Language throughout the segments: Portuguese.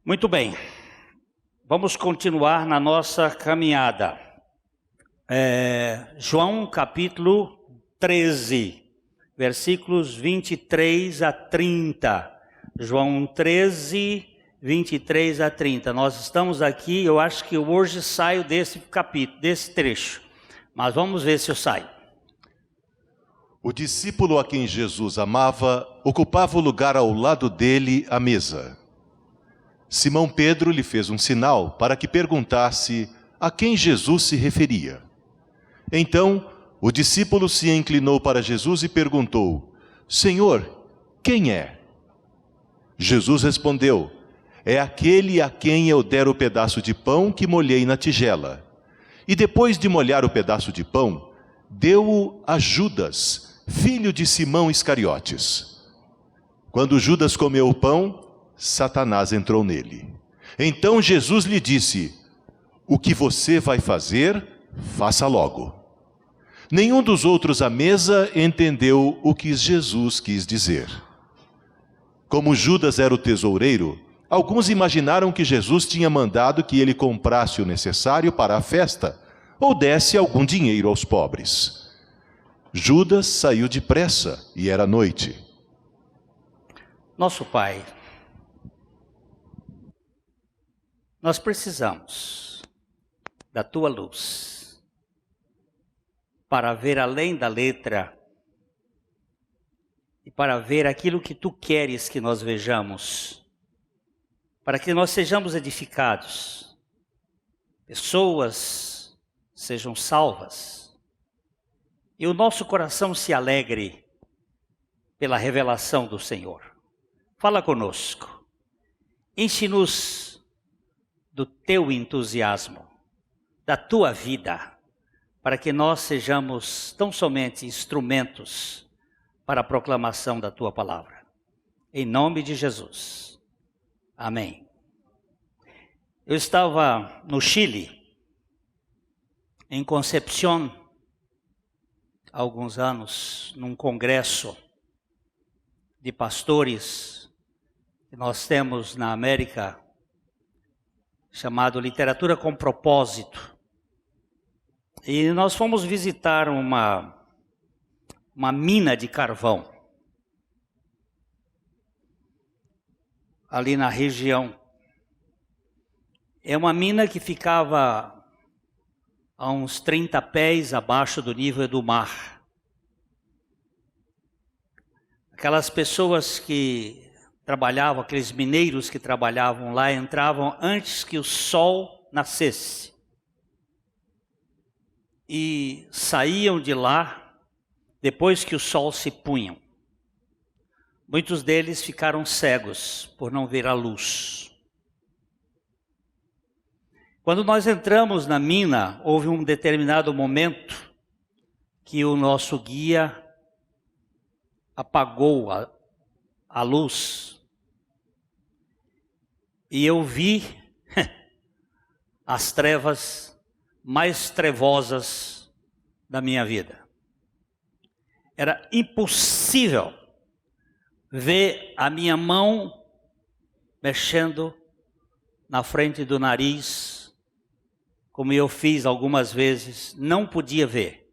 Muito bem, vamos continuar na nossa caminhada. João capítulo 13, versículos 23 a 30. João 13, 23 a 30. Nós estamos aqui, eu acho que hoje saio desse capítulo, desse trecho. Mas vamos ver se eu saio. O discípulo a quem Jesus amava ocupava o lugar ao lado dele à mesa. Simão Pedro lhe fez um sinal para que perguntasse a quem Jesus se referia. Então, o discípulo se inclinou para Jesus e perguntou: Senhor, quem é? Jesus respondeu: é aquele a quem eu der o pedaço de pão que molhei na tigela. E depois de molhar o pedaço de pão, deu-o a Judas, filho de Simão Iscariotes. Quando Judas comeu o pão, Satanás entrou nele. Então Jesus lhe disse: o que você vai fazer, faça logo. Nenhum dos outros à mesa entendeu o que Jesus quis dizer. Como Judas era o tesoureiro, alguns imaginaram que Jesus tinha mandado que ele comprasse o necessário para a festa ou desse algum dinheiro aos pobres. Judas saiu depressa e era noite. Nosso Pai, nós precisamos da Tua luz para ver além da letra e para ver aquilo que Tu queres que nós vejamos, para que nós sejamos edificados, pessoas sejam salvas e o nosso coração se alegre pela revelação do Senhor. Fala conosco, enche-nos do Teu entusiasmo, da Tua vida, para que nós sejamos tão somente instrumentos para a proclamação da Tua palavra. Em nome de Jesus. Amém. Eu estava no Chile, em Concepción, há alguns anos, num congresso de pastores que nós temos na América, chamado Literatura com Propósito. E nós fomos visitar uma mina de carvão, ali na região. É uma mina que ficava a uns 30 pés abaixo do nível do mar. Aquelas pessoas que trabalhavam, aqueles mineiros que trabalhavam lá, entravam antes que o sol nascesse. E saíam de lá depois que o sol se punha. Muitos deles ficaram cegos por não ver a luz. Quando nós entramos na mina, houve um determinado momento que o nosso guia apagou a luz. E eu vi as trevas mais trevosas da minha vida. Era impossível ver a minha mão mexendo na frente do nariz, como eu fiz algumas vezes, não podia ver.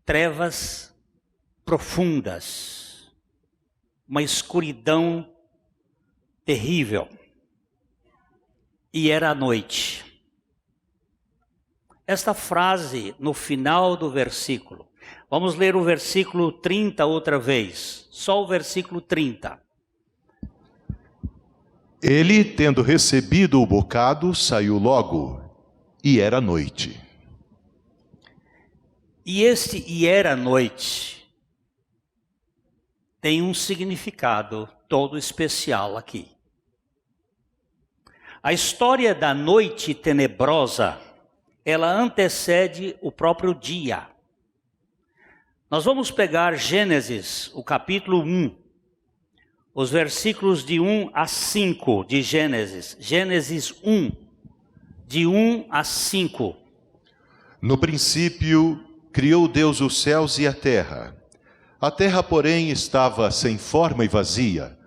Trevas profundas, uma escuridão terrível. E era a noite. Esta frase no final do versículo, vamos ler o versículo 30 outra vez, só o versículo 30. Ele, tendo recebido o bocado, saiu logo, e era noite. E este "e era noite" tem um significado todo especial aqui. A história da noite tenebrosa, ela antecede o próprio dia. Nós vamos pegar Gênesis, o capítulo 1, os versículos de 1 a 5 de Gênesis. Gênesis 1, de 1 a 5. No princípio, criou Deus os céus e a terra. A terra, porém, estava sem forma e vazia.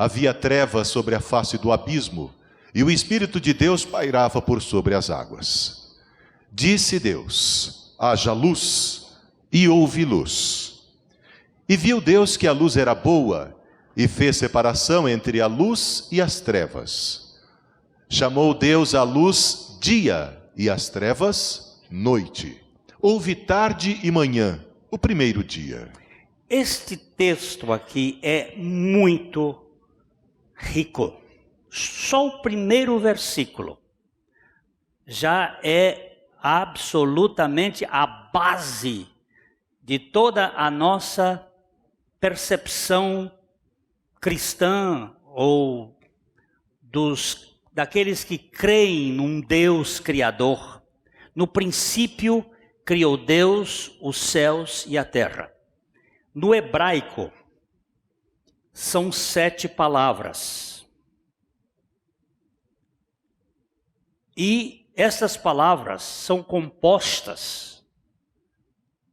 Havia trevas sobre a face do abismo, e o Espírito de Deus pairava por sobre as águas. Disse Deus: haja luz, e houve luz. E viu Deus que a luz era boa, e fez separação entre a luz e as trevas. Chamou Deus a luz dia, e as trevas noite. Houve tarde e manhã, o primeiro dia. Este texto aqui é muito rico. Só o primeiro versículo já é absolutamente a base de toda a nossa percepção cristã ou daqueles que creem num Deus criador. No princípio criou Deus os céus e a terra. No hebraico são 7 palavras. E essas palavras são compostas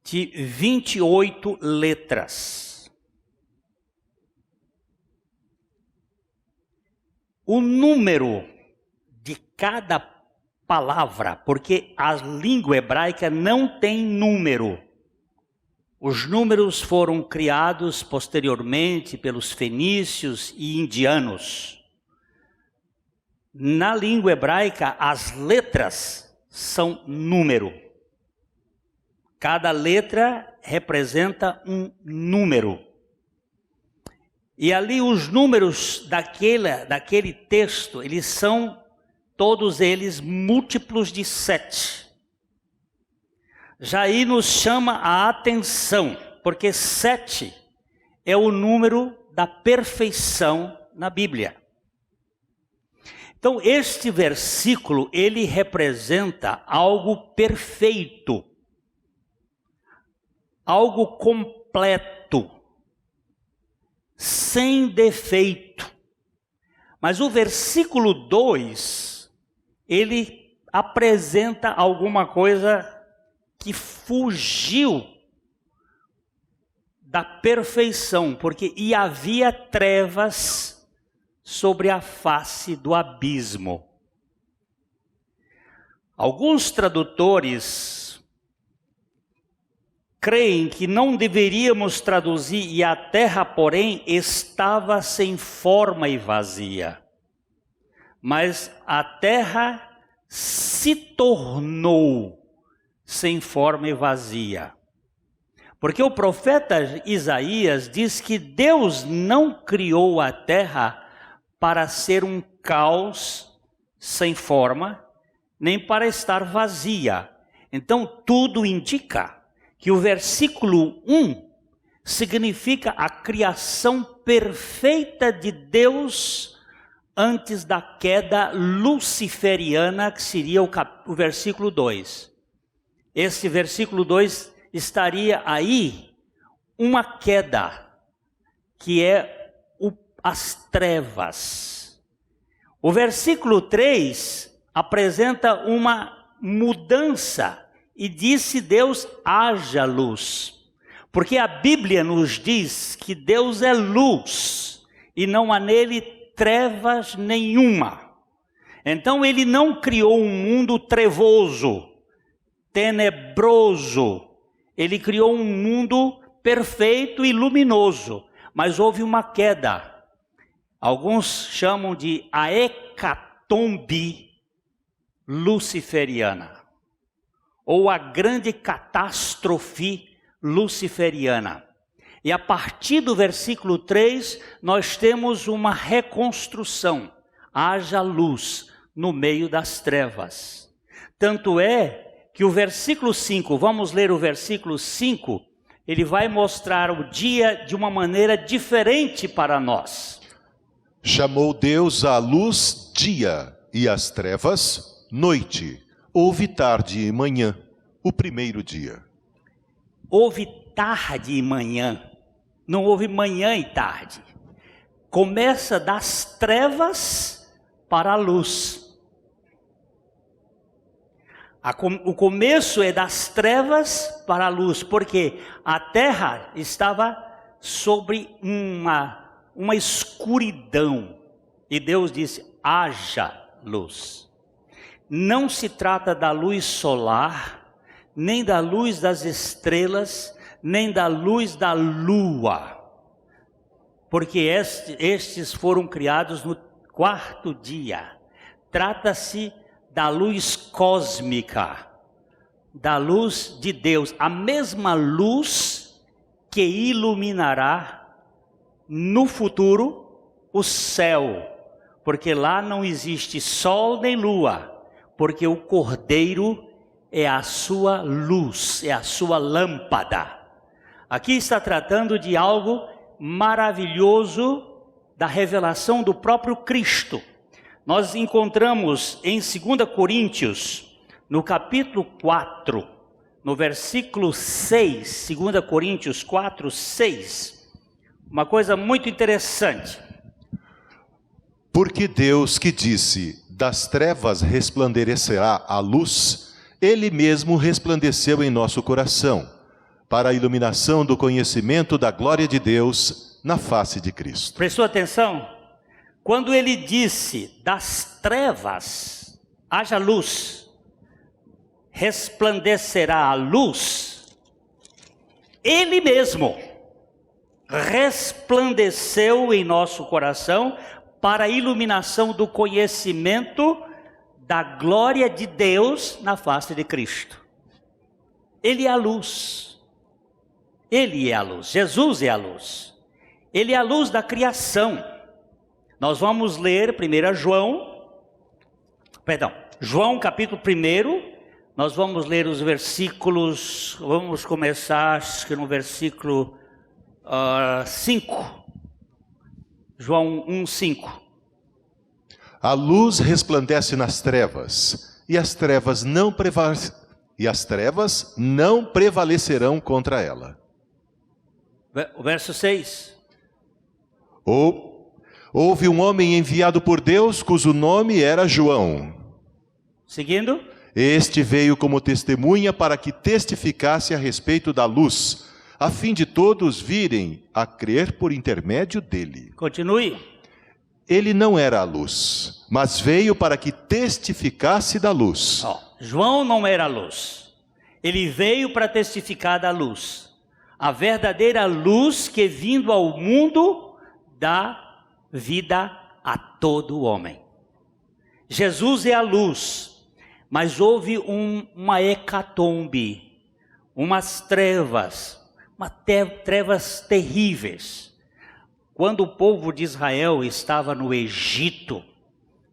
de 28 letras. O número de cada palavra, porque a língua hebraica não tem número. Os números foram criados posteriormente pelos fenícios e indianos. Na língua hebraica, as letras são número. Cada letra representa um número. E ali os números daquele texto, eles são todos eles múltiplos de 7. Já aí nos chama a atenção, porque 7 é o número da perfeição na Bíblia. Então este versículo, ele representa algo perfeito, algo completo, sem defeito. Mas o versículo 2, ele apresenta alguma coisa que fugiu da perfeição, porque havia trevas sobre a face do abismo. Alguns tradutores creem que não deveríamos traduzir "e a terra, porém, estava sem forma e vazia", mas a terra se tornou sem forma e vazia. Porque o profeta Isaías diz que Deus não criou a terra para ser um caos sem forma, nem para estar vazia. Então tudo indica que o versículo 1 significa a criação perfeita de Deus antes da queda luciferiana, que seria o versículo 2. Esse versículo 2 estaria aí uma queda, que é as trevas. O versículo 3 apresenta uma mudança e disse Deus: haja luz. Porque a Bíblia nos diz que Deus é luz e não há nele trevas nenhuma. Então ele não criou um mundo trevoso, tenebroso. Ele criou um mundo perfeito e luminoso, mas houve uma queda. Alguns chamam de a hecatombe luciferiana, ou a grande catástrofe luciferiana. E a partir do versículo 3, nós temos uma reconstrução. Haja luz no meio das trevas. Tanto é que o versículo 5, vamos ler o versículo 5, ele vai mostrar o dia de uma maneira diferente para nós. Chamou Deus a luz dia, e as trevas noite. Houve tarde e manhã, o primeiro dia. Houve tarde e manhã, não houve manhã e tarde. Começa das trevas para a luz. O começo é das trevas para a luz, porque a terra estava sobre uma escuridão. E Deus disse: haja luz. Não se trata da luz solar, nem da luz das estrelas, nem da luz da lua, porque estes foram criados no quarto dia. Trata-se da luz cósmica, da luz de Deus, a mesma luz que iluminará no futuro o céu, porque lá não existe sol nem lua, porque o Cordeiro é a sua luz, é a sua lâmpada. Aqui está tratando de algo maravilhoso da revelação do próprio Cristo. Nós encontramos em 2 Coríntios, no capítulo 4, no versículo 6, 2 Coríntios 4, 6, uma coisa muito interessante. Porque Deus que disse: das trevas resplandecerá a luz, Ele mesmo resplandeceu em nosso coração, para a iluminação do conhecimento da glória de Deus na face de Cristo. Prestou atenção? Quando ele disse: das trevas haja luz, resplandecerá a luz, Ele mesmo resplandeceu em nosso coração para a iluminação do conhecimento da glória de Deus na face de Cristo. Ele é a luz. Ele é a luz. Jesus é a luz. Ele é a luz da criação. Nós vamos ler João capítulo 1, nós vamos ler os versículos, vamos começar acho que no versículo 5, João 1:5. A luz resplandece nas trevas, e as trevas não prevalecerão contra ela. O verso 6. Houve um homem enviado por Deus, cujo nome era João. Seguindo. Este veio como testemunha para que testificasse a respeito da luz, a fim de todos virem a crer por intermédio dele. Continue. Ele não era a luz, mas veio para que testificasse da luz. João não era a luz. Ele veio para testificar da luz. A verdadeira luz que vindo ao mundo dá vida a todo homem. Jesus é a luz, mas houve uma hecatombe, umas trevas, trevas terríveis. Quando o povo de Israel estava no Egito,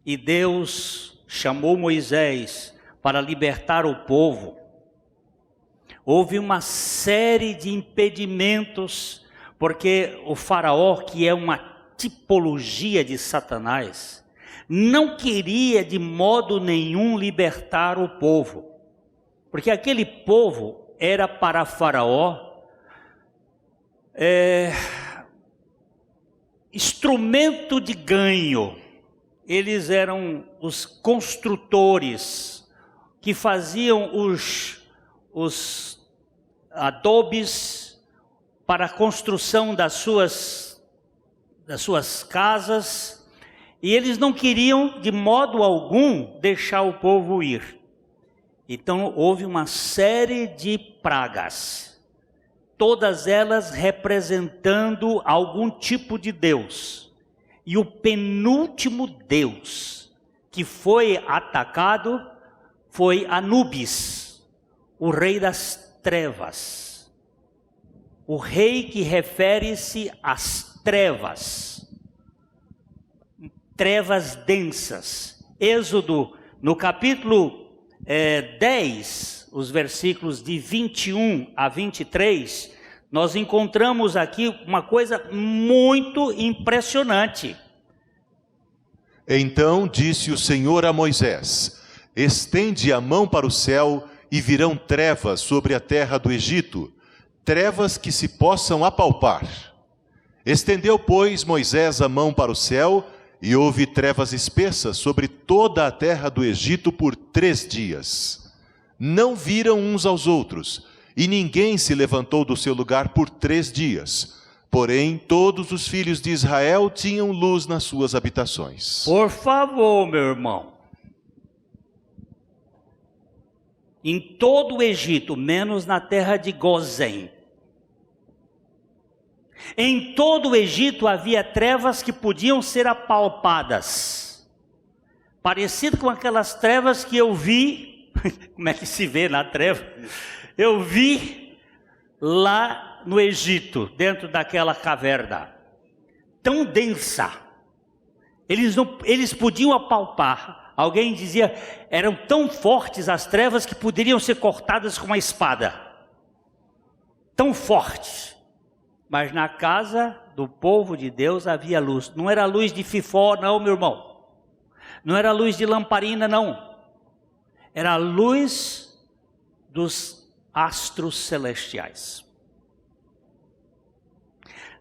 e Deus chamou Moisés para libertar o povo, houve uma série de impedimentos, porque o faraó, que é uma tipologia de Satanás, não queria de modo nenhum libertar o povo, porque aquele povo era para faraó instrumento de ganho. Eles eram os construtores que faziam os adobes para a construção das suas casas, e eles não queriam de modo algum deixar o povo ir. Então houve uma série de pragas, todas elas representando algum tipo de Deus. E o penúltimo Deus que foi atacado foi Anubis, o rei das trevas. O rei que refere-se às trevas, trevas densas. Êxodo, no capítulo 10, os versículos de 21 a 23, nós encontramos aqui uma coisa muito impressionante. Então disse o Senhor a Moisés: estende a mão para o céu e virão trevas sobre a terra do Egito, trevas que se possam apalpar. Estendeu, pois, Moisés a mão para o céu, e houve trevas espessas sobre toda a terra do Egito por 3 dias. Não viram uns aos outros, e ninguém se levantou do seu lugar por 3 dias, Porém, todos os filhos de Israel tinham luz nas suas habitações. Por favor, meu irmão. Em todo o Egito, menos na terra de Gozém. Em todo o Egito havia trevas que podiam ser apalpadas. Parecido com aquelas trevas que eu vi, como é que se vê na treva? Eu vi lá no Egito, dentro daquela caverna, tão densa. Eles podiam apalpar. Alguém dizia, eram tão fortes as trevas que poderiam ser cortadas com uma espada. Tão fortes. Mas na casa do povo de Deus havia luz. Não era luz de fifó, não, meu irmão. Não era luz de lamparina, não. Era a luz dos astros celestiais.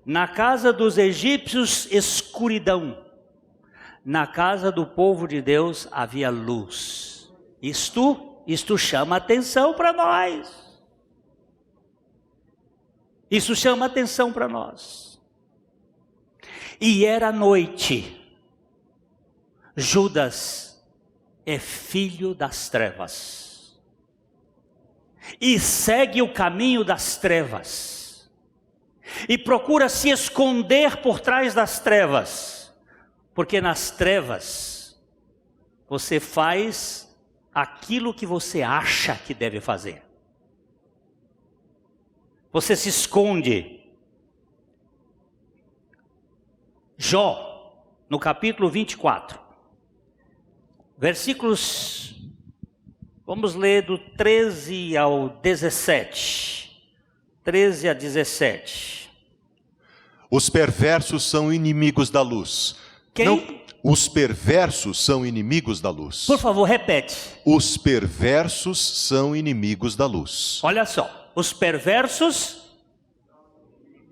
Na casa dos egípcios, escuridão. Na casa do povo de Deus havia luz. Isto chama atenção para nós. Isso chama atenção para nós. E era noite. Judas é filho das trevas. E segue o caminho das trevas. E procura se esconder por trás das trevas. Porque nas trevas, você faz aquilo que você acha que deve fazer. Você se esconde. Jó, no capítulo 24, versículos, vamos ler do 13 ao 17. 13 a 17. Os perversos são inimigos da luz. Quem? Não, os perversos são inimigos da luz. Por favor, repete. Os perversos são inimigos da luz. Olha só, os perversos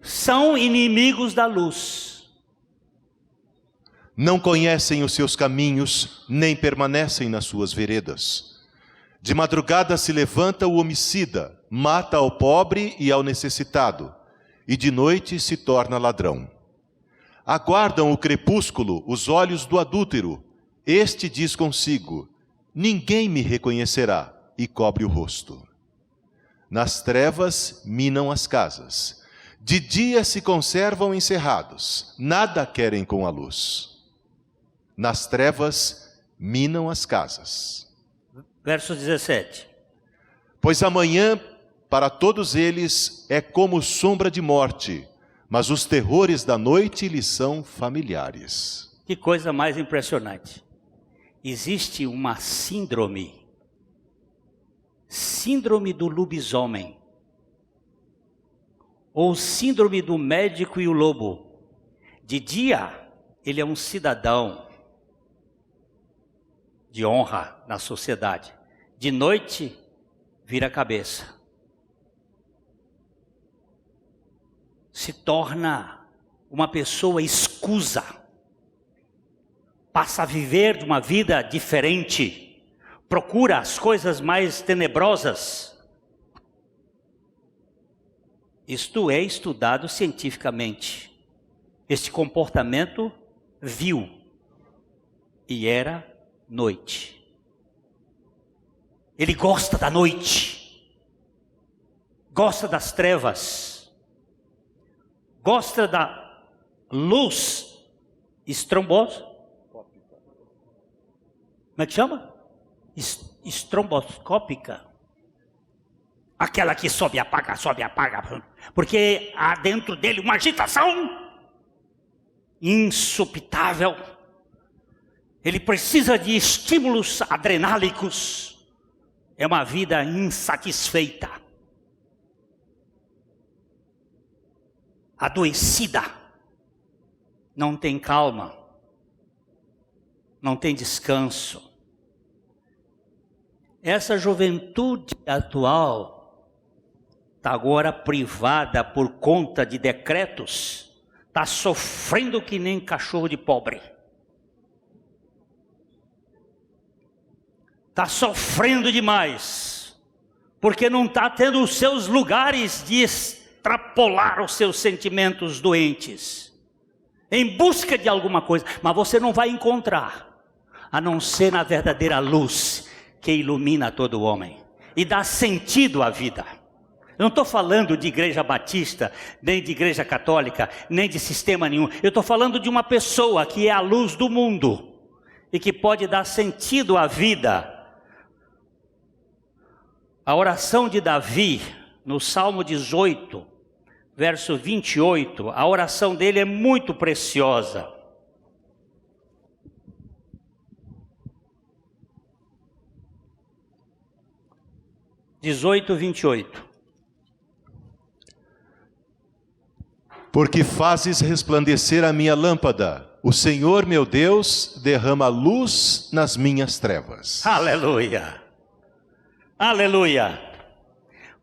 são inimigos da luz. Não conhecem os seus caminhos, nem permanecem nas suas veredas. De madrugada se levanta o homicida, mata ao pobre e ao necessitado, e de noite se torna ladrão. Aguardam o crepúsculo os olhos do adúltero. Este diz consigo, ninguém me reconhecerá, e cobre o rosto. Nas trevas minam as casas. De dia se conservam encerrados, nada querem com a luz. Nas trevas minam as casas. Verso 17. Pois amanhã, para todos eles, é como sombra de morte, mas os terrores da noite lhes são familiares. Que coisa mais impressionante. Existe uma síndrome do lobisomem, ou síndrome do médico e o lobo. De dia, ele é um cidadão de honra na sociedade. De noite, vira a cabeça. Se torna uma pessoa escusa, passa a viver de uma vida diferente, procura as coisas mais tenebrosas. Isto é estudado cientificamente. Este comportamento vil, e era noite. Ele gosta da noite, gosta das trevas, gosta da luz estrombosa. Como é que chama? Estromboscópica. Aquela que sobe e apaga, porque há dentro dele uma agitação insuportável. Ele precisa de estímulos adrenálicos. É uma vida insatisfeita, adoecida, não tem calma, não tem descanso. Essa juventude atual está agora privada por conta de decretos, está sofrendo que nem cachorro de pobre. Está sofrendo demais, porque não está tendo os seus lugares extrapolar os seus sentimentos doentes, em busca de alguma coisa, mas você não vai encontrar, a não ser na verdadeira luz que ilumina todo homem e dá sentido à vida. Eu não estou falando de igreja batista, nem de igreja católica, nem de sistema nenhum. Eu estou falando de uma pessoa que é a luz do mundo e que pode dar sentido à vida. A oração de Davi, no Salmo 18, verso 28, a oração dele é muito preciosa. (18, 28). Porque fazes resplandecer a minha lâmpada, o Senhor meu Deus derrama luz nas minhas trevas. Aleluia, aleluia.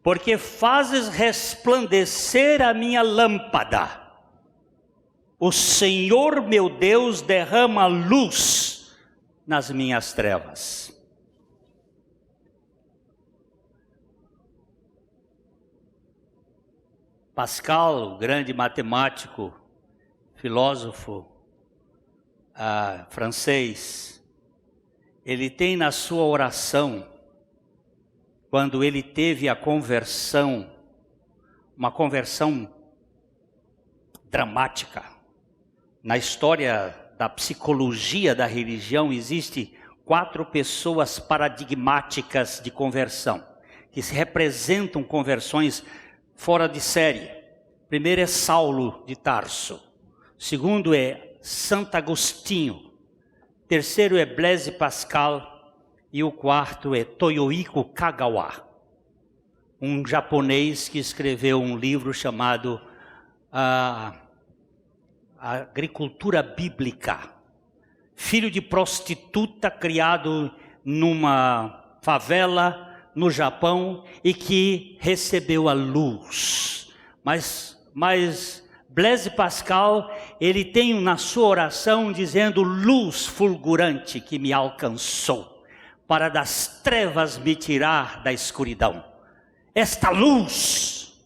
Porque fazes resplandecer a minha lâmpada, o Senhor meu Deus derrama luz nas minhas trevas. Pascal, o grande matemático, filósofo francês, ele tem na sua oração, quando ele teve a conversão, uma conversão dramática. Na história da psicologia da religião, existe 4 pessoas paradigmáticas de conversão, que se representam conversões fora de série. Primeiro é Saulo de Tarso. Segundo é Santo Agostinho. Terceiro é Blaise Pascal. E o quarto é Toyohiko Kagawa, um japonês que escreveu um livro chamado Agricultura Bíblica. Filho de prostituta, criado numa favela no Japão e que recebeu a luz. Mas Blaise Pascal, ele tem na sua oração dizendo: luz fulgurante que me alcançou, para das trevas me tirar da escuridão. Esta luz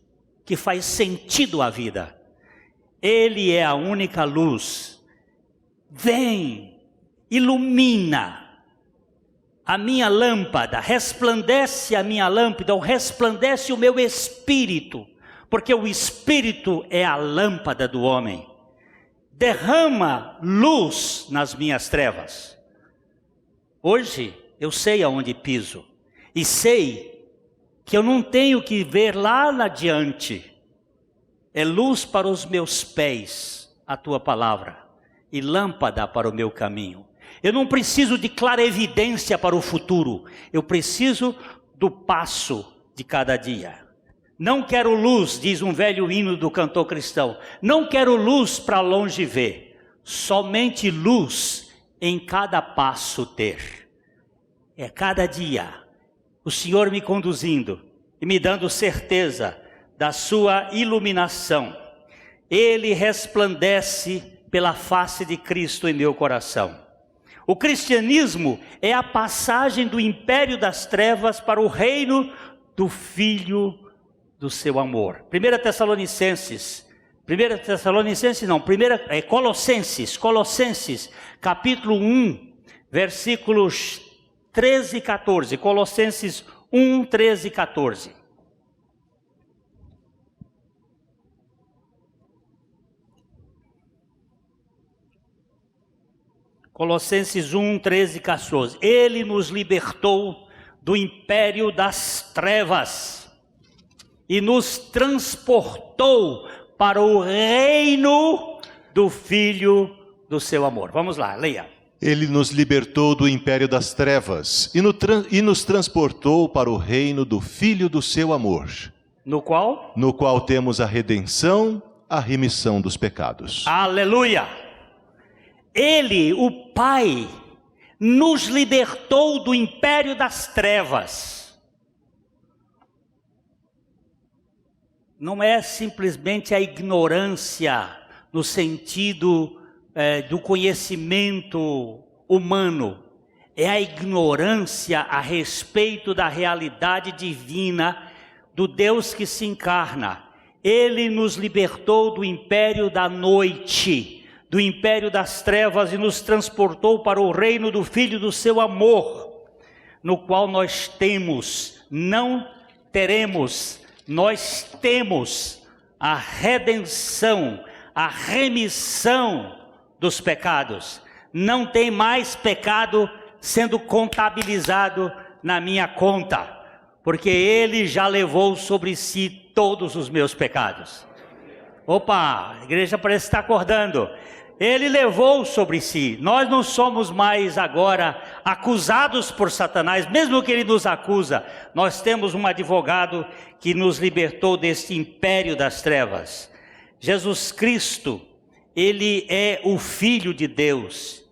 que faz sentido à vida. Ele é a única luz. Vem, ilumina a minha lâmpada, resplandece a minha lâmpada, ou resplandece o meu espírito, porque o espírito é a lâmpada do homem. Derrama luz nas minhas trevas. Hoje eu sei aonde piso, e sei que eu não tenho que ver lá adiante. É luz para os meus pés, a tua palavra, e lâmpada para o meu caminho. Eu não preciso de clarevidência para o futuro, eu preciso do passo de cada dia. Não quero luz, diz um velho hino do cantor cristão, não quero luz para longe ver, somente luz em cada passo ter. É cada dia o Senhor me conduzindo e me dando certeza da sua iluminação. Ele resplandece pela face de Cristo em meu coração. O cristianismo é a passagem do império das trevas para o reino do Filho do seu amor. Colossenses, capítulo 1, versículos 13 e 14. Colossenses 1, 13 e 14. Colossenses 1, 13 e 14. Ele nos libertou do império das trevas e nos transportou para o reino do Filho do seu amor. Vamos lá, leia. Ele nos libertou do império das trevas e nos transportou para o reino do Filho do seu amor. No qual? No qual temos a redenção, a remissão dos pecados. Aleluia! Ele, o Pai, nos libertou do império das trevas. Não é simplesmente a ignorância no sentido do conhecimento humano. É a ignorância a respeito da realidade divina do Deus que se encarna. Ele nos libertou do império da noite, do império das trevas, e nos transportou para o reino do Filho do seu amor, no qual nós temos, não teremos, nós temos a redenção, a remissão dos pecados. Não tem mais pecado sendo contabilizado na minha conta, porque Ele já levou sobre si todos os meus pecados. Opa, a igreja parece estar acordando. Ele levou sobre si. Nós não somos mais agora acusados por Satanás, mesmo que ele nos acusa. Nós temos um advogado que nos libertou deste império das trevas. Jesus Cristo, Ele é o Filho de Deus.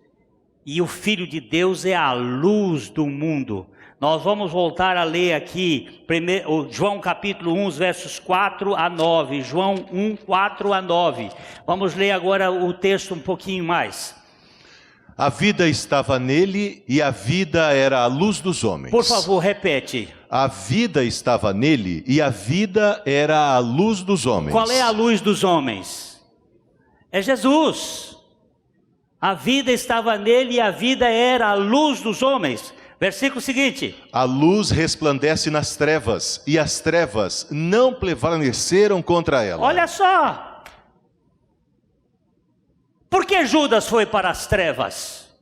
E o Filho de Deus é a luz do mundo. Nós vamos voltar a ler aqui, João capítulo 1, versos 4 a 9. João 1, 4 a 9. Vamos ler agora o texto um pouquinho mais. A vida estava nele e a vida era a luz dos homens. Por favor, repete. A vida estava nele e a vida era a luz dos homens. Qual é a luz dos homens? É Jesus. A vida estava nele e a vida era a luz dos homens. Versículo seguinte. A luz resplandece nas trevas, e as trevas não prevaleceram contra ela. Olha só. Por que Judas foi para as trevas?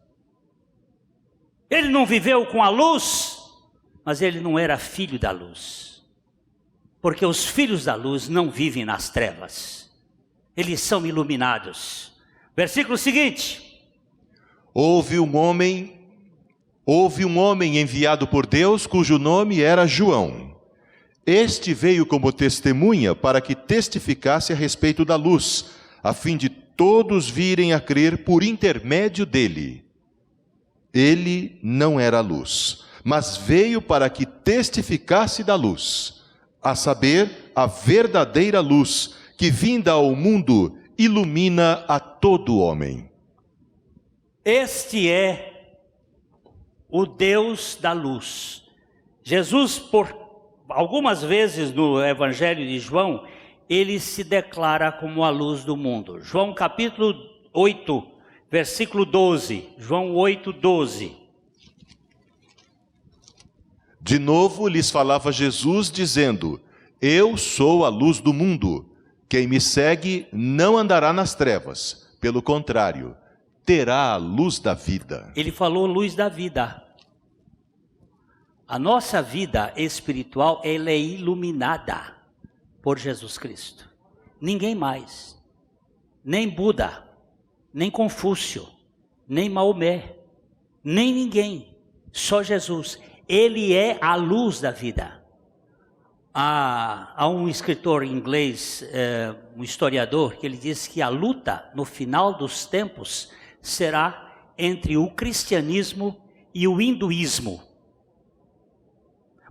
Ele não viveu com a luz, mas ele não era filho da luz. Porque os filhos da luz não vivem nas trevas. Eles são iluminados. Versículo seguinte. Houve um homem enviado por Deus, cujo nome era João. Este veio como testemunha para que testificasse a respeito da luz, a fim de todos virem a crer por intermédio dele. Ele não era a luz, mas veio para que testificasse da luz, a saber, a verdadeira luz, que vinda ao mundo, ilumina a todo homem. Este é o Deus da luz. Jesus, por algumas vezes no Evangelho de João, ele se declara como a luz do mundo. João capítulo 8, versículo 12. João 8, 12. De novo lhes falava Jesus, dizendo: Eu sou a luz do mundo. Quem me segue não andará nas trevas. Pelo contrário, terá a luz da vida. Ele falou luz da vida. A nossa vida espiritual, ela é iluminada por Jesus Cristo. Ninguém mais. Nem Buda, nem Confúcio, nem Maomé, nem ninguém. Só Jesus. Ele é a luz da vida. Há um escritor inglês, um historiador, que ele diz que a luta no final dos tempos será entre o cristianismo e o hinduísmo.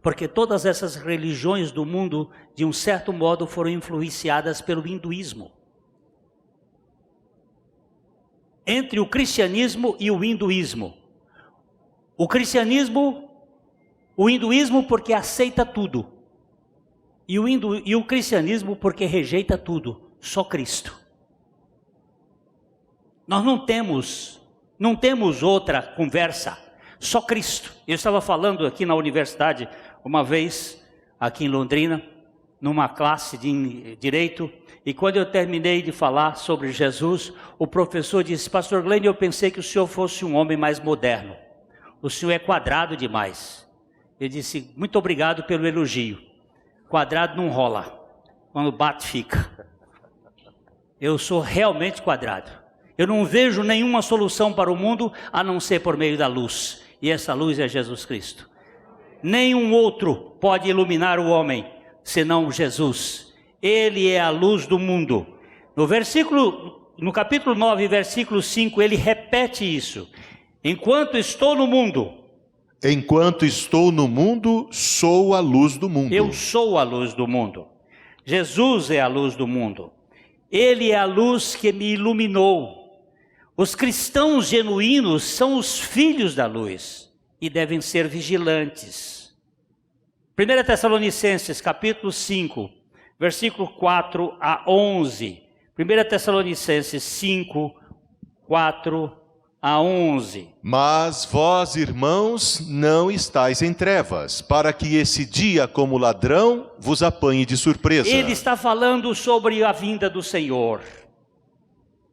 Porque todas essas religiões do mundo, de um certo modo, foram influenciadas pelo hinduísmo. Entre o cristianismo e o hinduísmo. O hinduísmo porque aceita tudo. E o cristianismo porque rejeita tudo. Só Cristo. Nós não temos outra conversa. Só Cristo. Eu estava falando aqui na universidade, uma vez, aqui em Londrina, numa classe de Direito, e quando eu terminei de falar sobre Jesus, o professor disse: Pastor Glenn, eu pensei que o senhor fosse um homem mais moderno. O senhor é quadrado demais. Eu disse: muito obrigado pelo elogio. Quadrado não rola. Quando bate, fica. Eu sou realmente quadrado. Eu não vejo nenhuma solução para o mundo a não ser por meio da luz. E essa luz é Jesus Cristo. Nenhum outro pode iluminar o homem, senão Jesus. Ele é a luz do mundo. No capítulo 9, versículo 5, ele repete isso. Enquanto estou no mundo. Enquanto estou no mundo, sou a luz do mundo. Eu sou a luz do mundo. Jesus é a luz do mundo. Ele é a luz que me iluminou. Os cristãos genuínos são os filhos da luz e devem ser vigilantes. 1 Tessalonicenses, capítulo 5, versículo 4 a 11. 1 Tessalonicenses 5, 4 a 11. Mas vós, irmãos, não estáis em trevas, para que esse dia, como ladrão, vos apanhe de surpresa. Ele está falando sobre a vinda do Senhor.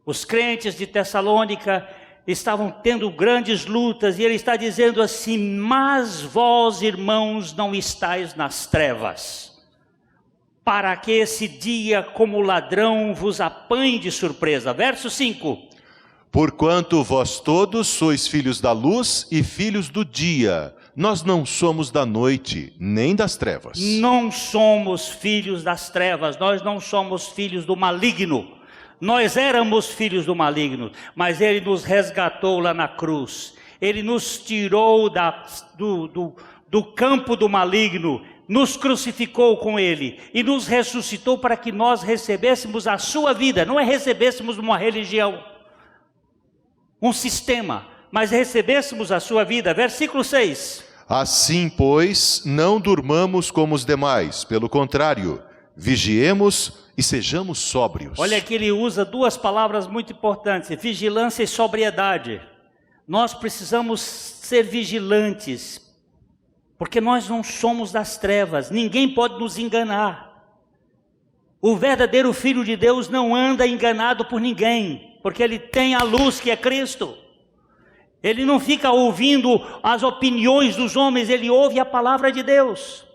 Os crentes de Tessalônica estavam tendo grandes lutas, e ele está dizendo assim: mas vós, irmãos, não estáis nas trevas, para que esse dia, como ladrão, vos apanhe de surpresa. Verso 5. Porquanto vós todos sois filhos da luz e filhos do dia, nós não somos da noite, nem das trevas. Não somos filhos das trevas, nós não somos filhos do maligno. Nós éramos filhos do maligno, mas ele nos resgatou lá na cruz. Ele nos tirou do campo do maligno, nos crucificou com ele e nos ressuscitou para que nós recebêssemos a sua vida. Não é recebêssemos uma religião, um sistema, mas recebêssemos a sua vida. Versículo 6. Assim, pois, não durmamos como os demais, pelo contrário, vigiemos e sejamos sóbrios. Olha que ele usa duas palavras muito importantes: vigilância e sobriedade. Nós precisamos ser vigilantes, porque nós não somos das trevas, ninguém pode nos enganar. O verdadeiro Filho de Deus não anda enganado por ninguém, porque ele tem a luz que é Cristo. Ele não fica ouvindo as opiniões dos homens, ele ouve a palavra de Deus.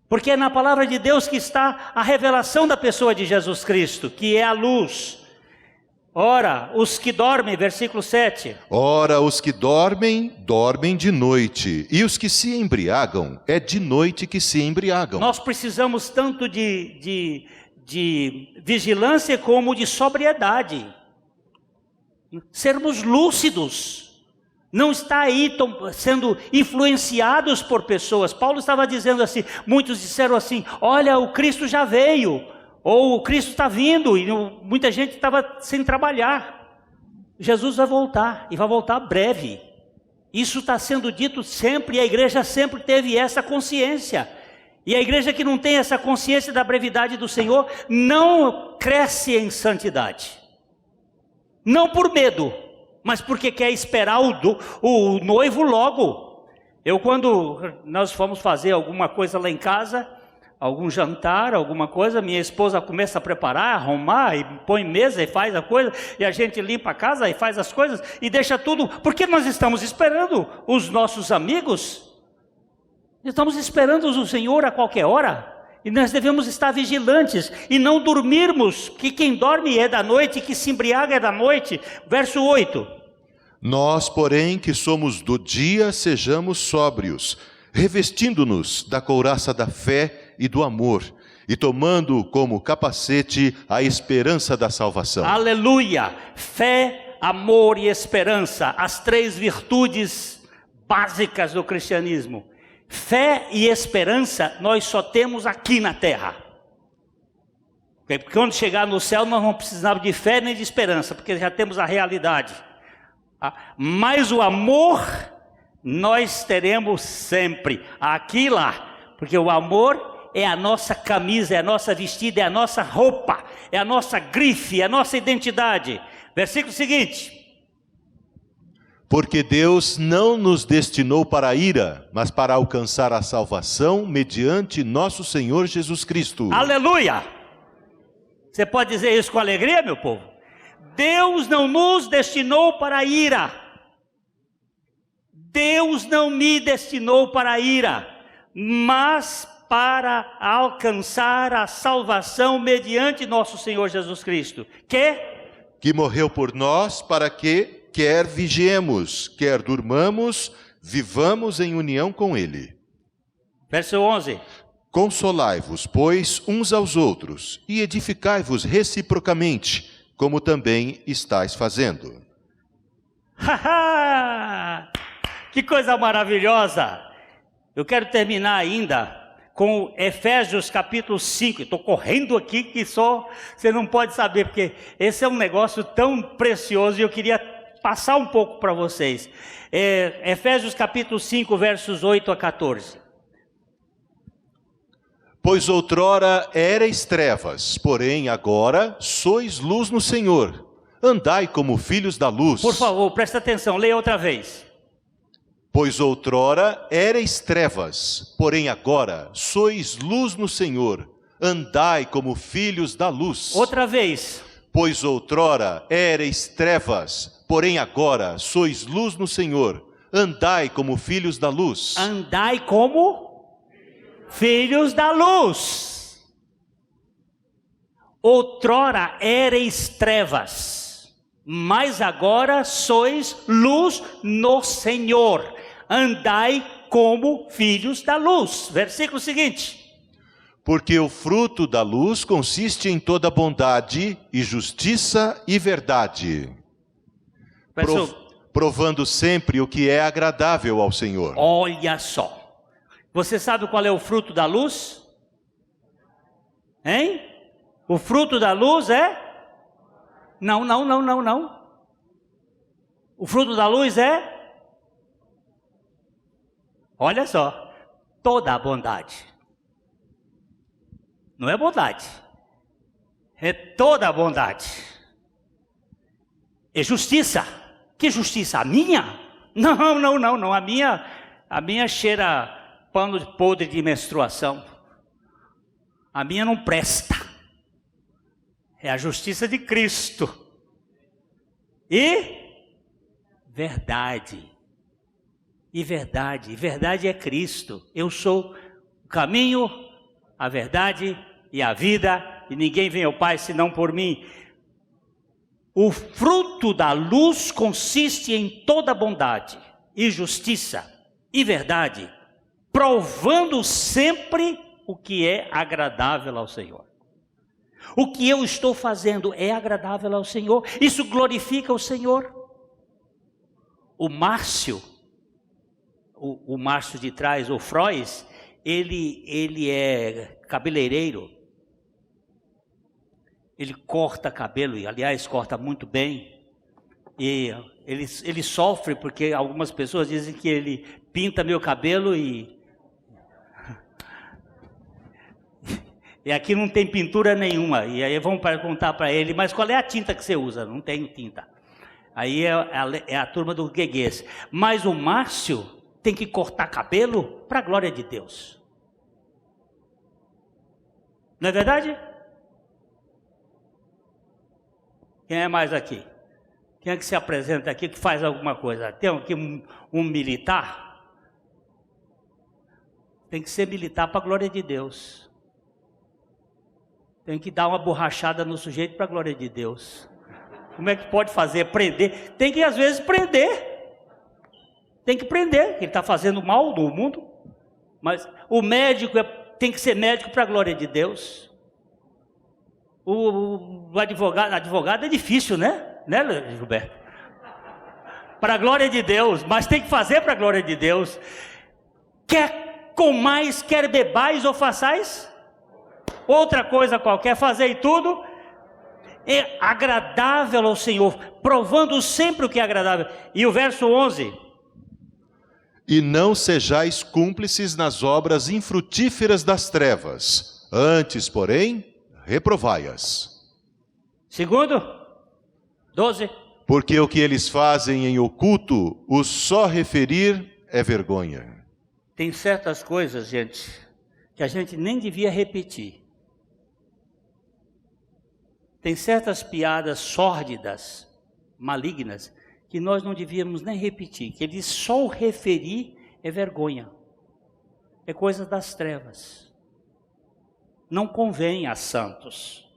Porque é na palavra de Deus que está a revelação da pessoa de Jesus Cristo, que é a luz. Ora, os que dormem, versículo 7. Ora, os que dormem, dormem de noite, e os que se embriagam, é de noite que se embriagam. Nós precisamos tanto de vigilância como de sobriedade. Sermos lúcidos, não está aí sendo influenciados por pessoas. Paulo estava dizendo assim, muitos disseram assim: olha, o Cristo já veio, ou o Cristo está vindo, e muita gente estava sem trabalhar. Jesus vai voltar, e vai voltar breve. Isso está sendo dito sempre, e a igreja sempre teve essa consciência. E a igreja que não tem essa consciência da brevidade do Senhor, não cresce em santidade. Não por medo, mas porque quer esperar o noivo logo. Quando nós fomos fazer alguma coisa lá em casa, algum jantar, alguma coisa, minha esposa começa a preparar, arrumar, e põe mesa e faz a coisa, e a gente limpa a casa e faz as coisas, e deixa tudo, porque nós estamos esperando os nossos amigos, estamos esperando o Senhor a qualquer hora. E nós devemos estar vigilantes e não dormirmos, que quem dorme é da noite, que se embriaga é da noite. Verso 8. Nós, porém, que somos do dia, sejamos sóbrios, revestindo-nos da couraça da fé e do amor, e tomando como capacete a esperança da salvação. Aleluia! Fé, amor e esperança, as três virtudes básicas do cristianismo. Fé e esperança nós só temos aqui na terra. Porque quando chegar no céu nós não precisamos de fé nem de esperança, porque já temos a realidade. Mas o amor nós teremos sempre, aqui e lá. Porque o amor é a nossa camisa, é a nossa vestida, é a nossa roupa, é a nossa grife, é a nossa identidade. Versículo seguinte. Porque Deus não nos destinou para a ira, mas para alcançar a salvação mediante nosso Senhor Jesus Cristo. Aleluia! Você pode dizer isso com alegria, meu povo? Deus não nos destinou para a ira. Deus não me destinou para a ira, mas para alcançar a salvação mediante nosso Senhor Jesus Cristo. Que morreu por nós para que quer vigiemos, quer durmamos, vivamos em união com Ele. Verso 11. Consolai-vos, pois, uns aos outros, e edificai-vos reciprocamente, como também estáis fazendo. Que coisa maravilhosa! Eu quero terminar ainda com Efésios capítulo 5, estou correndo aqui que só você não pode saber, porque esse é um negócio tão precioso e eu queria passar um pouco para vocês. Efésios capítulo 5, versos 8 a 14. Pois outrora erais trevas, porém agora sois luz no Senhor. Andai como filhos da luz. Por favor, presta atenção, leia outra vez. Pois outrora erais trevas, porém agora sois luz no Senhor. Andai como filhos da luz. Outra vez. Pois outrora erais trevas, porém agora sois luz no Senhor. Andai como filhos da luz. Andai como filhos da luz. Outrora erais trevas, mas agora sois luz no Senhor. Andai como filhos da luz. Versículo seguinte. Porque o fruto da luz consiste em toda bondade e justiça e verdade, provando sempre o que é agradável ao Senhor. Olha só. Você sabe qual é o fruto da luz? Hein? O fruto da luz é? Não. O fruto da luz é? Olha só. Toda a bondade. Não é bondade. É toda a bondade. É justiça. Que justiça? A minha? Não. A minha cheira pano podre de menstruação. A minha não presta. É a justiça de Cristo. E verdade. E verdade é Cristo. Eu sou o caminho, a verdade e a vida, e ninguém vem ao Pai senão por mim. O fruto da luz consiste em toda bondade e justiça e verdade, provando sempre o que é agradável ao Senhor. O que eu estou fazendo é agradável ao Senhor, isso glorifica o Senhor. O Márcio de trás, o Frois, ele é cabeleireiro. Ele corta cabelo, e aliás corta muito bem. E ele sofre porque algumas pessoas dizem que ele pinta meu cabelo e aqui não tem pintura nenhuma. E aí vamos perguntar para ele, mas qual é a tinta que você usa? Não tem tinta. Aí é a turma do Gueguês. Mas o Márcio tem que cortar cabelo para a glória de Deus. Não é verdade? Quem é mais aqui? Quem é que se apresenta aqui que faz alguma coisa? Tem aqui um militar? Tem que ser militar para a glória de Deus. Tem que dar uma borrachada no sujeito para a glória de Deus. Como é que pode fazer? Prender? Tem que às vezes prender. Tem que prender, ele está fazendo mal no mundo. Mas o médico tem que ser médico para a glória de Deus. O advogado é difícil, né? Né, Gilberto? Para a glória de Deus, mas tem que fazer para a glória de Deus. Quer comais, quer bebais ou façais outra coisa qualquer, fazei tudo é agradável ao Senhor, provando sempre o que é agradável. E o verso 11: E não sejais cúmplices nas obras infrutíferas das trevas, antes, porém, reprovai-as. Segundo, 12. Porque o que eles fazem em oculto, o só referir é vergonha. Tem certas coisas, gente, que a gente nem devia repetir. Tem certas piadas sórdidas, malignas, que nós não devíamos nem repetir. Que eles só o referir é vergonha. É coisa das trevas. Não convém a santos.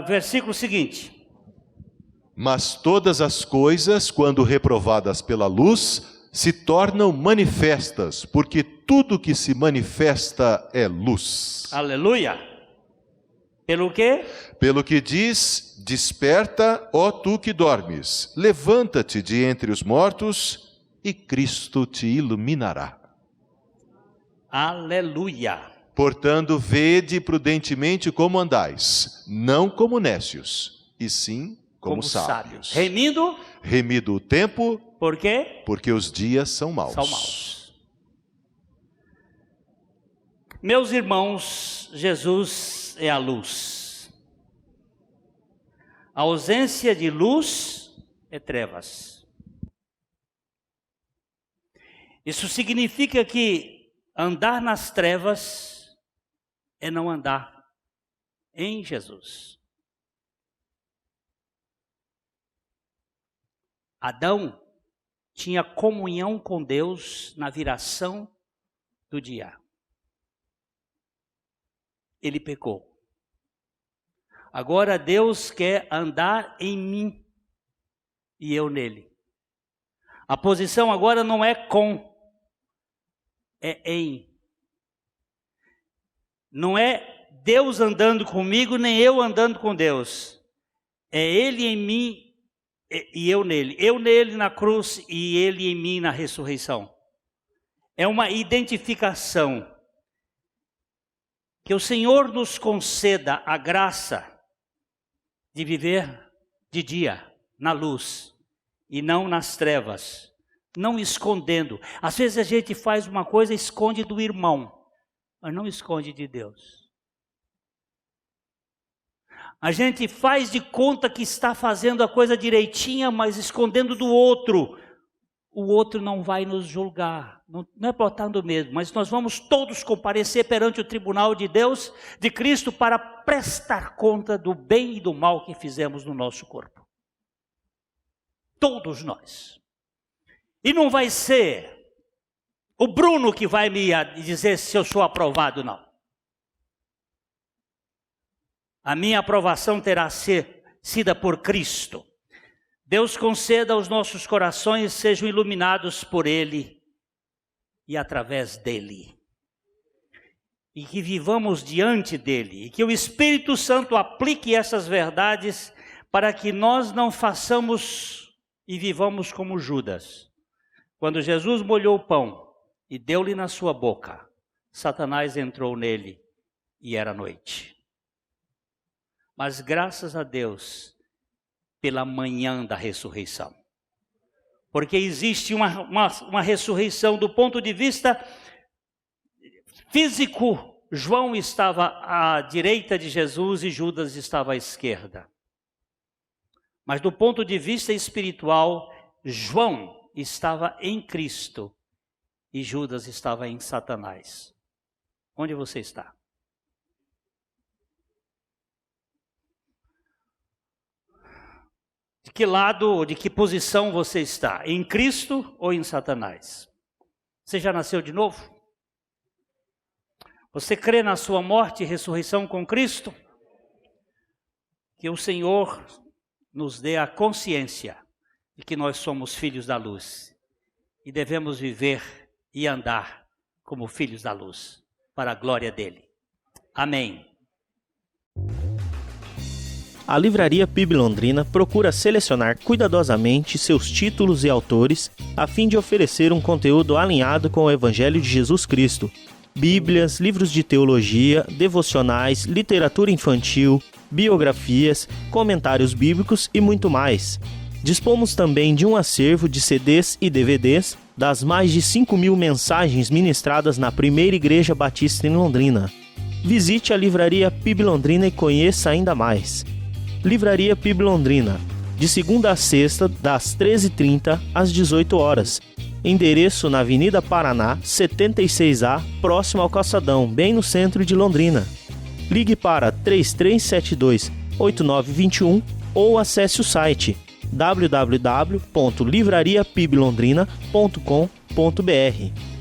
Versículo seguinte: Mas todas as coisas, quando reprovadas pela luz, se tornam manifestas, porque tudo que se manifesta é luz. Aleluia! Pelo quê? Pelo que diz: desperta, ó tu que dormes, levanta-te de entre os mortos, e Cristo te iluminará. Aleluia! Portanto, vede prudentemente como andais, não como nécios, e sim como sábios. Remido o tempo. Por quê? Porque os dias são maus. São maus. Meus irmãos, Jesus é a luz. A ausência de luz é trevas. Isso significa que andar nas trevas é não andar em Jesus. Adão tinha comunhão com Deus na viração do dia. Ele pecou. Agora Deus quer andar em mim e eu nele. A posição agora não é com, é em. Não é Deus andando comigo, nem eu andando com Deus. É Ele em mim e eu nele. Eu nele na cruz e Ele em mim na ressurreição. É uma identificação. Que o Senhor nos conceda a graça de viver de dia, na luz, e não nas trevas, não escondendo. Às vezes a gente faz uma coisa e esconde do irmão, mas não esconde de Deus. A gente faz de conta que está fazendo a coisa direitinha, mas escondendo do outro. O outro não vai nos julgar, não é botando medo, mas nós vamos todos comparecer perante o tribunal de Deus, de Cristo, para prestar conta do bem e do mal que fizemos no nosso corpo. Todos nós. E não vai ser o Bruno que vai me dizer se eu sou aprovado, não. A minha aprovação terá sido por Cristo. Deus conceda aos nossos corações sejam iluminados por Ele e através dEle. E que vivamos diante dEle. E que o Espírito Santo aplique essas verdades para que nós não façamos e vivamos como Judas. Quando Jesus molhou o pão e deu-lhe na sua boca, Satanás entrou nele e era noite. Mas graças a Deus pela manhã da ressurreição. Porque existe uma ressurreição do ponto de vista físico. João estava à direita de Jesus e Judas estava à esquerda. Mas do ponto de vista espiritual, João estava em Cristo e Judas estava em Satanás. Onde você está? De que lado ou de que posição você está? Em Cristo ou em Satanás? Você já nasceu de novo? Você crê na sua morte e ressurreição com Cristo? Que o Senhor nos dê a consciência de que nós somos filhos da luz e devemos viver e andar como filhos da luz, para a glória dele. Amém. A Livraria PIB Londrina procura selecionar cuidadosamente seus títulos e autores a fim de oferecer um conteúdo alinhado com o Evangelho de Jesus Cristo. Bíblias, livros de teologia, devocionais, literatura infantil, biografias, comentários bíblicos e muito mais. Dispomos também de um acervo de CDs e DVDs das mais de 5.000 mensagens ministradas na Primeira Igreja Batista em Londrina. Visite a Livraria PIB Londrina e conheça ainda mais. Livraria PIB Londrina, de segunda a sexta, das 13h30 às 18 horas. Endereço na Avenida Paraná, 76A, próximo ao Calçadão, bem no centro de Londrina. Ligue para 3372-8921 ou acesse o site www.livrariapiblondrina.com.br.